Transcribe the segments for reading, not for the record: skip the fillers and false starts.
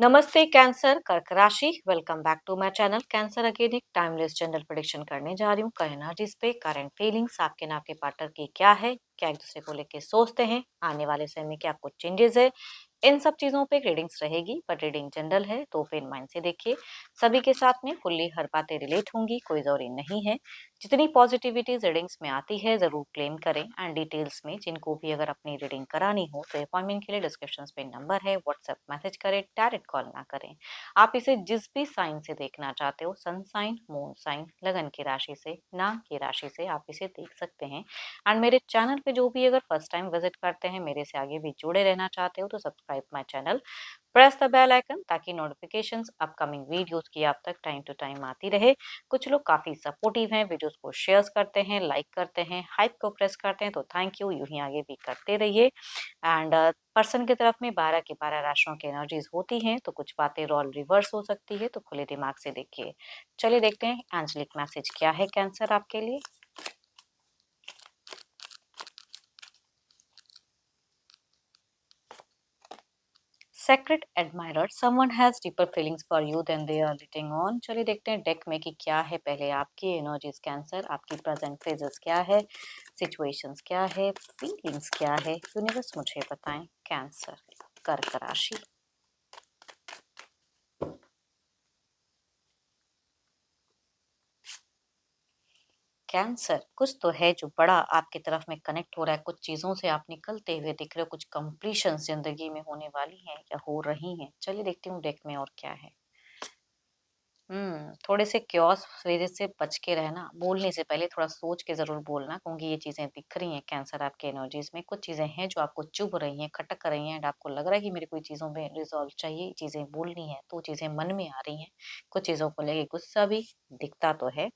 नमस्ते कैंसर कर्क राशि। Welcome back to my channel cancer. Again एक टाइमलेस जनरल प्रेडिक्शन करने जा रही हूँ। एनर्जीज पे करंट फीलिंग्स आपके ना आपके पार्टनर की क्या है, क्या एक दूसरे को लेके सोचते हैं, आने वाले समय में क्या कुछ चेंजेस है, इन सब चीजों पे रीडिंग्स रहेगी। बट रीडिंग जनरल है तो ओपन माइंड से देखिए। सभी के साथ में फुल्ली हर बातें रिलेट होंगी, कोई जरूरी नहीं है। जितनी पॉजिटिविटी रीडिंग्स में आती है जरूर क्लेम करें। एंड डिटेल्स में जिनको भी अगर अपनी रीडिंग करानी हो तो अपॉइंटमेंट के लिए डिस्क्रिप्शन पे नंबर है, व्हाट्सएप मैसेज करें, डायरेक्ट कॉल ना करें। आप इसे जिस भी साइन से देखना चाहते हो, सन साइन, मून साइन, लगन की राशि से, नाम की राशि से आप इसे देख सकते हैं। एंड मेरे चैनल पे जो भी अगर फर्स्ट टाइम विजिट करते हैं, मेरे से आगे भी जुड़े रहना चाहते हो तो subscribe my channel, press the bell icon ताकि नोटिफिकेशंस अपकमिंग वीडियोस की आप तक टाइम टू टाइम आती रहे। कुछ लोग काफी सपोर्टिव हैं, वीडियोस को शेयर करते हैं, लाइक करते हैं, हाइप को प्रेस करते हैं, तो थैंक यू। यूं ही आगे भी करते रहिए। एंड पर्सन की तरफ में 12 की 12 राशियों की एनर्जीज होती हैं, तो कुछ बातें रोल रिवर्स हो सकती है, तो खुले दिमाग से देखिए। चलिए देखते हैं एंजलिक मैसेज क्या है कैंसर आपके लिए। Secret admirer, someone has deeper feelings for you than they are letting on. चलिए देखते हैं डेक में कि क्या है पहले आपकी एनर्जीज कैंसर, आपकी प्रेजेंट फेजेस क्या है, सिचुएशंस क्या है, फीलिंग्स क्या है, यूनिवर्स मुझे बताएं। कैंसर कर्क राशि। कैंसर, कुछ तो है जो बड़ा आपकी तरफ में कनेक्ट हो रहा है, कुछ चीजों से आप निकलते हुए दिख रहे हो, कुछ कंप्लीशन जिंदगी में होने वाली हैं या हो रही हैं। चलिए देखती हूँ डेक में और क्या है। थोड़े से क्योस वजह से बच के रहना, बोलने से पहले थोड़ा सोच के जरूर बोलना, क्योंकि ये चीजें दिख रही हैं कैंसर आपके एनर्जीज में। कुछ चीजें हैं जो आपको चुभ रही हैं, खटक रही हैं, एंड आपको लग रहा है कि मेरे कोई चीजों में रिजॉल्व चाहिए, चीजें बोलनी है, तो चीजें मन में आ रही हैं। कुछ चीजों को लेके गुस्सा भी दिखता तो है,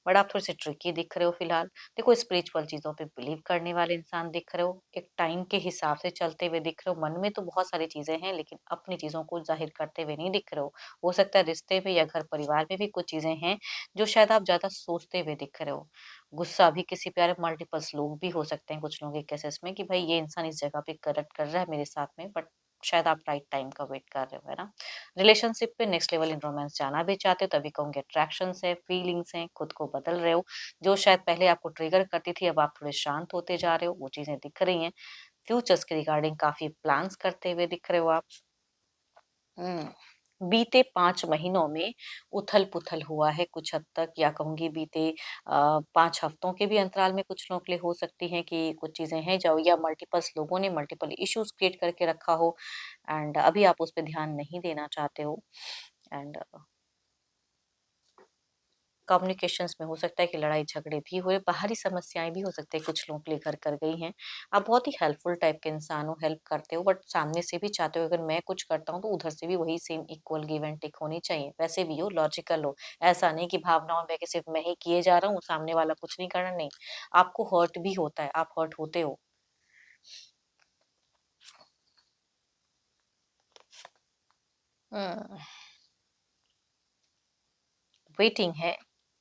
बट आप थोड़े से ट्रिकी दिख रहे हो फिलहाल। देखो, स्पिरिचुअल चीजों पे बिलीव करने वाले इंसान दिख रहे हो, एक टाइम के हिसाब से चलते हुए दिख रहे हो। मन में तो बहुत सारी चीजें हैं, लेकिन अपनी चीजों को जाहिर करते हुए नहीं दिख रहे हो सकता है रिश्ते में या घर परिवार में भी कुछ चीजें हैं जो शायद आप ज्यादा सोचते हुए दिख रहे हो। गुस्सा भी किसी प्यारे, मल्टीपल्स लोग भी हो सकते हैं कुछ लोगों के केसेस में, कि भाई ये इंसान इस जगह पे करेक्ट कर रहा है मेरे साथ में, बट शायद आप राइट टाइम का वेट कर रहे हो, है ना। रिलेशनशिप पे नेक्स्ट लेवल इन रोमांस जाना भी चाहते हो, तभी कहूंगे अट्रैक्शन है, फीलिंग्स हैं, खुद को बदल रहे हो। जो शायद पहले आपको ट्रिगर करती थी, अब आप थोड़े शांत होते जा रहे हो, वो चीजें दिख रही हैं। फ्यूचर्स के रिगार्डिंग काफी प्लान्स करते हुए दिख रहे हो आप। बीते 5 महीनों में उथल-पुथल हुआ है कुछ हद तक, या कहूँगी बीते 5 हफ्तों के भी अंतराल में कुछ लोगों के लिए हो सकती हैं कि कुछ चीज़ें हैं जो, या मल्टीपल्स लोगों ने मल्टीपल इश्यूज़ क्रिएट करके रखा हो, एंड अभी आप उस पे ध्यान नहीं देना चाहते हो। एंड कम्युनिकेशंस में हो सकता है कि लड़ाई झगड़े भी हुए, बाहरी समस्याएँ भी हो सकती है कुछ लोगों के लिए घर कर गई हैं। आप बहुत ही हेल्पफुल टाइप के इंसान हो, हेल्प करते हो, बट सामने से भी चाहते हो अगर मैं कुछ करता हूँ तो उधर से भी वही same equal give and take होनी चाहिए। वैसे भी हो, लॉजिकल हो, ऐसा नहीं कि भावनाओं में कि सिर्फ मैं ही किए जा रहा हूँ, सामने वाला कुछ नहीं कर रहा, नहीं। आपको हर्ट भी होता है, आप हर्ट होते हो। हुँ। वेटिंग है,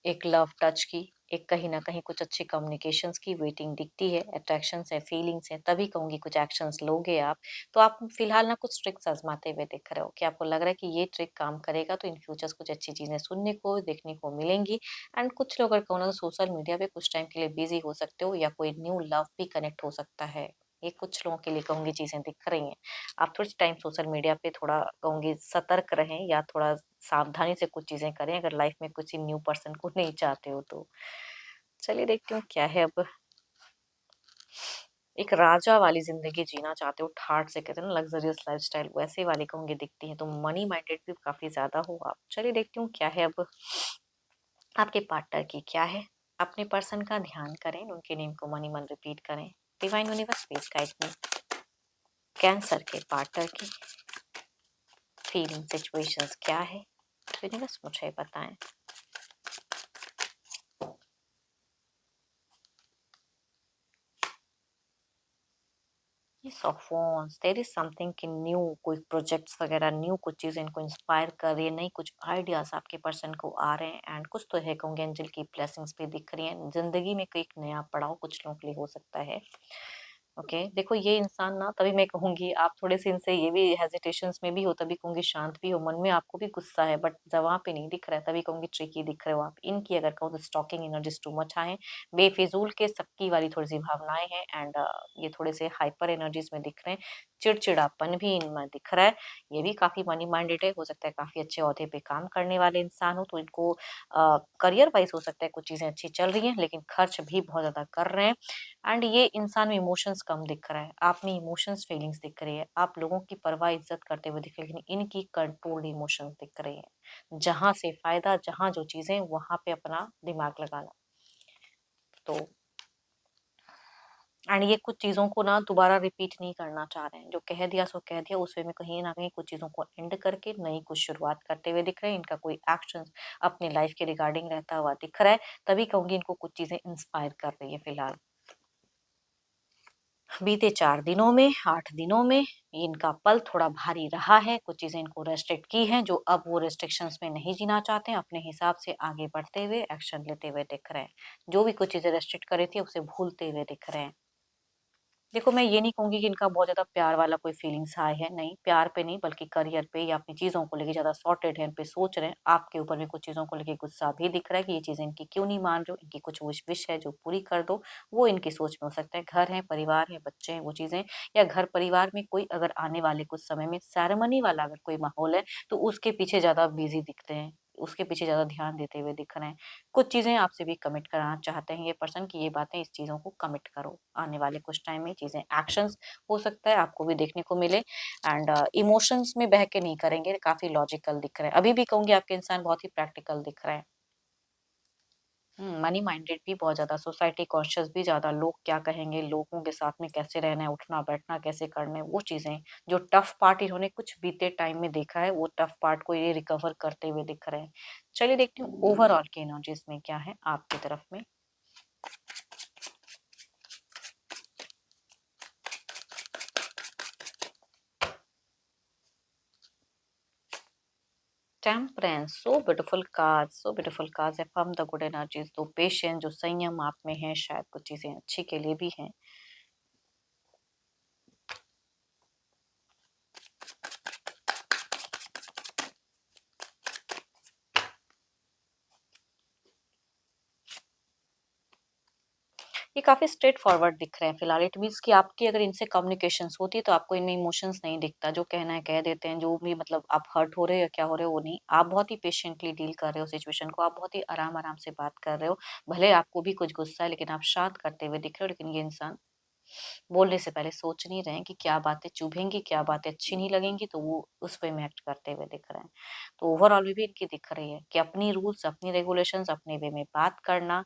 एक लव टच की, एक कहीं न कहीं कुछ अच्छी कम्युनिकेशंस की वेटिंग दिखती है, अट्रैक्शंस है, फीलिंग्स है, तभी कहूँगी कुछ एक्शंस लोगे आप। तो आप फिलहाल ना कुछ ट्रिक्स आज़माते हुए दिख रहे हो कि आपको लग रहा है कि ये ट्रिक काम करेगा तो इन फ्यूचर्स कुछ अच्छी चीज़ें सुनने को, देखने को मिलेंगी। एंड कुछ लोग अगर कहूँ ना तो सोशल मीडिया पे कुछ टाइम के लिए बिज़ी हो सकते हो, या कोई न्यू लव भी कनेक्ट हो सकता है। ये कुछ लोगों के लिए कहूँगी चीज़ें दिख रही हैं। आप थोड़े टाइम सोशल मीडिया पे थोड़ा कहूँगी सतर्क रहें, या थोड़ा सावधानी से कुछ चीज़ें करें अगर लाइफ में किसी न्यू पर्सन को नहीं चाहते हो तो। चलिए देखती हूँ क्या है अब। एक राजा वाली ज़िंदगी जीना चाहते हो, ठाठ से कहते हैं ना लग्ज़रियस लाइफ़स्टाइल, वैसे वाली कहूँगी दिखती है, तो मनी माइंडेड भी काफ़ी ज़्यादा हो आप। चलिए देखती हूँ क्या है अब आपके पार्टनर की क्या है। अपने पर्सन का ध्यान करें, उनके नेम को मनी मन रिपीट करें। Divine universe please guide me. Cancer के पार्टनर की फीलिंग सिचुएशंस क्या है? यूनिवर्स मुझे बताएँ। Ace of wands, there is something कि न्यू कोई प्रोजेक्ट्स वगैरह, न्यू कुछ चीज़ें इनको इंस्पायर कर रही है, नई कुछ आइडियाज़ आपके पर्सन को आ रहे हैं, एंड कुछ तो है कहूँगी एंजल की ब्लेसिंग्स भी दिख रही हैं। ज़िंदगी में कोई एक नया पड़ाव कुछ लोगों के लिए हो सकता है। ओके, देखो ये इंसान ना, तभी मैं कहूँगी आप थोड़े-से इनसे ये भी हेजिटेशंस में भी हो, तभी कहूँगी शांत भी हो, मन में आपको भी गुस्सा है बट वहाँ पे नहीं दिख रहा है, तभी कहूँगी ट्रिकी दिख रहे हो आप। इनकी अगर कहूँ तो stalking energies too much high हैं, बेफिज़ूल के सबकी वाली थोड़ी-सी भावनाएँ हैं एंड ये थोड़े से हाइपर एनर्जीज़ में दिख रहे हैं, चिड़चिड़ापन भी इनमें दिख रहा है, ये भी काफ़ी मनी माइंडेड है, हो सकता है काफ़ी अच्छे ओहदे पे काम करने वाले इंसान हो, तो इनको करियर वाइज़ हो सकता है कुछ चीज़ें अच्छी चल रही हैं, लेकिन खर्च भी बहुत ज़्यादा कर रहे हैं। एंड ये इंसान में इमोशंस कम दिख रहा है, आप में इमोशंस फीलिंग्स दिख रही है, आप लोगों की परवाह इज्जत करते हुए दिख रही है, लेकिन इनकी कंट्रोल्ड इमोशंस दिख रही है। जहाँ से फायदा, जहाँ जो चीजें, वहां पे अपना दिमाग लगाना। तो एंड ये कुछ चीजों को ना दोबारा रिपीट नहीं करना चाह रहे हैं, जो कह दिया सो कह दिया, उस वे में कहीं ना कहीं कुछ चीजों को एंड करके नई कुछ शुरुआत करते हुए दिख रहे हैं। इनका कोई एक्शन अपनी लाइफ के रिगार्डिंग रहता हुआ दिख रहा है, तभी कहूंगी इनको कुछ चीजें इंस्पायर कर रही है फिलहाल। बीते 4 दिनों में, 8 दिनों में इनका पल थोड़ा भारी रहा है। कुछ चीज़ें इनको रेस्ट्रिक्ट की हैं, जो अब वो रिस्ट्रिक्शंस में नहीं जीना चाहते हैं। अपने हिसाब से आगे बढ़ते हुए, एक्शन लेते हुए दिख रहे हैं। जो भी कुछ चीज़ें रेस्ट्रिक्ट कर रही थी, उसे भूलते हुए दिख रहे हैं। देखो, मैं ये नहीं कहूँगी कि इनका बहुत ज़्यादा प्यार वाला कोई फीलिंग्स हाई है, नहीं, प्यार पे नहीं बल्कि करियर पे या अपनी चीज़ों को लेके ज़्यादा सॉर्टेड है, इन पे सोच रहे हैं। आपके ऊपर भी कुछ चीज़ों को लेके गुस्सा भी दिख रहा है कि ये चीज़ें इनकी क्यों नहीं मान रहे हो, इनकी कुछ विश है जो पूरी कर दो, वो इनकी सोच में हो सकता है। घर है, परिवार है, बच्चे हैं, वो चीज़ें, या घर परिवार में कोई अगर आने वाले कुछ समय में सेरेमनी वाला अगर कोई माहौल है, तो उसके पीछे ज़्यादा बिज़ी दिखते हैं, उसके पीछे ज़्यादा ध्यान देते हुए दिख रहे हैं। कुछ चीज़ें आपसे भी कमिट कराना चाहते हैं ये पर्सन कि ये बातें, इस चीज़ों को कमिट करो। आने वाले कुछ टाइम में चीज़ें एक्शंस हो सकता है आपको भी देखने को मिले एंड इमोशंस में बह के नहीं करेंगे, काफ़ी लॉजिकल दिख रहे हैं। अभी भी कहूँगी आपके इंसान बहुत ही प्रैक्टिकल दिख रहे हैं। मनी माइंडेड भी बहुत ज़्यादा, सोसाइटी कॉन्शियस भी ज़्यादा, लोग क्या कहेंगे, लोगों के साथ में कैसे रहना है, उठना-बैठना कैसे करना है, वो चीज़ें, जो टफ पार्ट इन्होंने कुछ बीते टाइम में देखा है, वो टफ पार्ट को ये रिकवर करते हुए दिख रहे हैं। चलिए देखती हूँ ओवरऑल की एनर्जीज़ में क्या है आपकी तरफ में। Temperance, so beautiful cards affirm the good energies, तो पेशेंस, जो संयम आप में है, शायद कुछ चीजें अच्छी के लिए भी हैं। ये काफी स्ट्रेट फॉरवर्ड दिख रहे हैं फिलहाल। इट मीन्स कि आपकी अगर इनसे कम्युनिकेशंस होती है तो आपको इनमें इमोशंस नहीं दिखता, जो कहना है कह देते हैं, जो भी मतलब आप हर्ट हो रहे हो या क्या हो रहे हो वो नहीं, आप बहुत ही पेशेंटली डील कर रहे हो सिचुएशन को, आप बहुत ही आराम आराम से बात कर रहे हो। भले आपको भी कुछ गुस्सा है, लेकिन आप शांत करते हुए दिख रहे हो, लेकिन ये इंसान बोलने से पहले सोच नहीं रहे हैं कि क्या बातें चुभेंगी, क्या बातें अच्छी नहीं लगेंगी, तो वो उस वे में एक्ट करते हुए दिख रहे हैं। तो ओवरऑल में भी इनकी दिख रही है कि अपनी रूल्स, अपनी रेगुलेशंस, अपने वे में बात करना,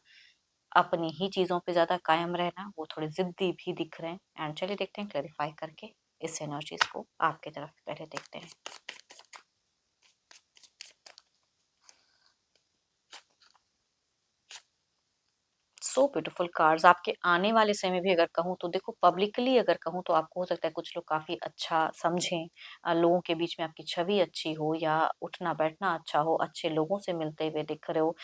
अपनी ही चीज़ों पे ज़्यादा कायम रहना, वो थोड़े ज़िद्दी भी दिख रहे हैं। एंड चलिए देखते हैं क्लैरिफाई करके इस एनर्जीज़ को आपकी तरफ पहले देखते हैं। सो ब्यूटीफुल कार्ड्स, आपके आने वाले समय में भी अगर कहूँ तो देखो, पब्लिकली अगर कहूँ तो आपको हो सकता है कुछ लोग काफ़ी अच्छा समझें, लोगों के बीच में आपकी छवि अच्छी हो, या उठना बैठना अच्छा हो, अच्छे लोगों से मिलते हुए दिख रहे हो,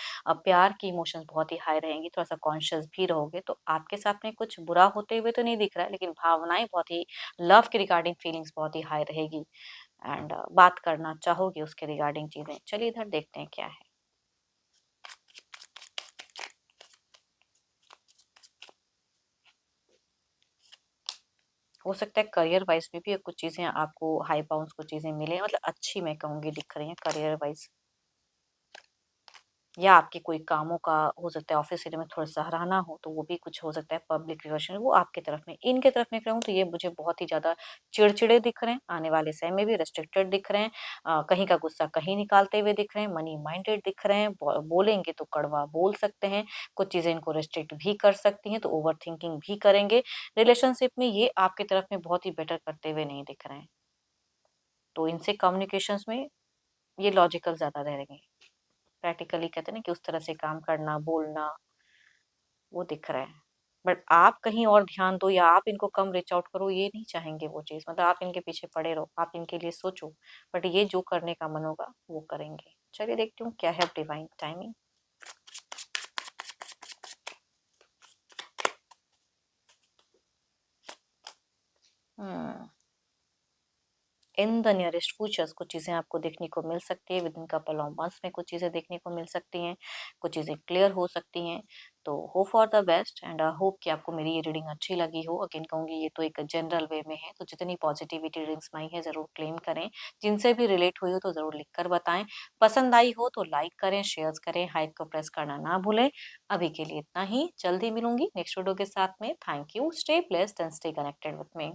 प्यार की इमोशंस बहुत ही हाई रहेंगी, थोड़ा सा कॉन्शियस भी रहोगे, तो आपके साथ में कुछ बुरा होते हुए तो नहीं दिख रहा है, लेकिन भावनाएं बहुत ही, लव के रिगार्डिंग फीलिंग्स बहुत ही हाई रहेगी एंड बात करना चाहोगे उसके रिगार्डिंग चीज़ें। चलिए इधर देखते हैं क्या है। हो सकता है करियर वाइज में भी कुछ चीज़ें आपको हाई बाउंस कुछ चीज़ें मिले, मतलब अच्छी मैं कहूँगी दिख रही हैं करियर वाइज, या आपके कोई कामों का हो सकता है ऑफिस एरिया में थोड़ा सराहना हो, तो वो भी कुछ हो सकता है, पब्लिक रिलेशन वो आपकी तरफ में, इनके तरफ में कहूँ तो ये मुझे बहुत ही ज़्यादा चिड़चिड़े दिख रहे हैं, आने वाले समय में भी रेस्ट्रिक्टेड दिख रहे हैं, कहीं का गुस्सा कहीं निकालते हुए दिख रहे हैं, मनी माइंडेड दिख रहे हैं, बोलेंगे तो कड़वा बोल सकते हैं, कुछ चीज़ें इनको रेस्ट्रिक्ट भी कर सकती हैं, तो ओवर थिंकिंग भी करेंगे। रिलेशनशिप में ये आपकी तरफ में बहुत ही बेटर करते हुए नहीं दिख रहे हैं, तो इनसे कम्युनिकेशंस में ये लॉजिकल ज़्यादा रहेंगे। प्रैक्टिकली कहते हैं ना कि उस तरह से काम करना, बोलना, वो दिख रहा है। बट आप कहीं और ध्यान दो या आप इनको कम रीच आउट करो, ये नहीं चाहेंगे वो चीज़। मतलब आप इनके पीछे पड़े रहो, आप इनके लिए सोचो, बट ये जो करने का मन होगा वो करेंगे। चलिए देखती हूँ क्या है divine timing. In the nearest futures कुछ चीज़ें आपको देखने को मिल सकती है, with in couple of months में कुछ चीज़ें देखने को मिल सकती हैं, कुछ चीज़ें क्लियर हो सकती हैं। तो hope for the best and hope कि आपको मेरी ये रीडिंग अच्छी लगी हो। अगेन कहूँगी ये तो एक जनरल वे में है, तो जितनी पॉजिटिविटी रीडिंग्स में आई है ज़रूर क्लेम करें। जिनसे भी रिलेट हुई हो तो ज़रूर लिख कर बताएं। पसंद आई हो तो लाइक करें, शेयर्स करें, हाइप को प्रेस करना ना भूलें। अभी के लिए इतना ही, जल्दी मिलूंगी नेक्स्ट वीडियो के साथ में। Thank you, stay blessed and stay connected with me.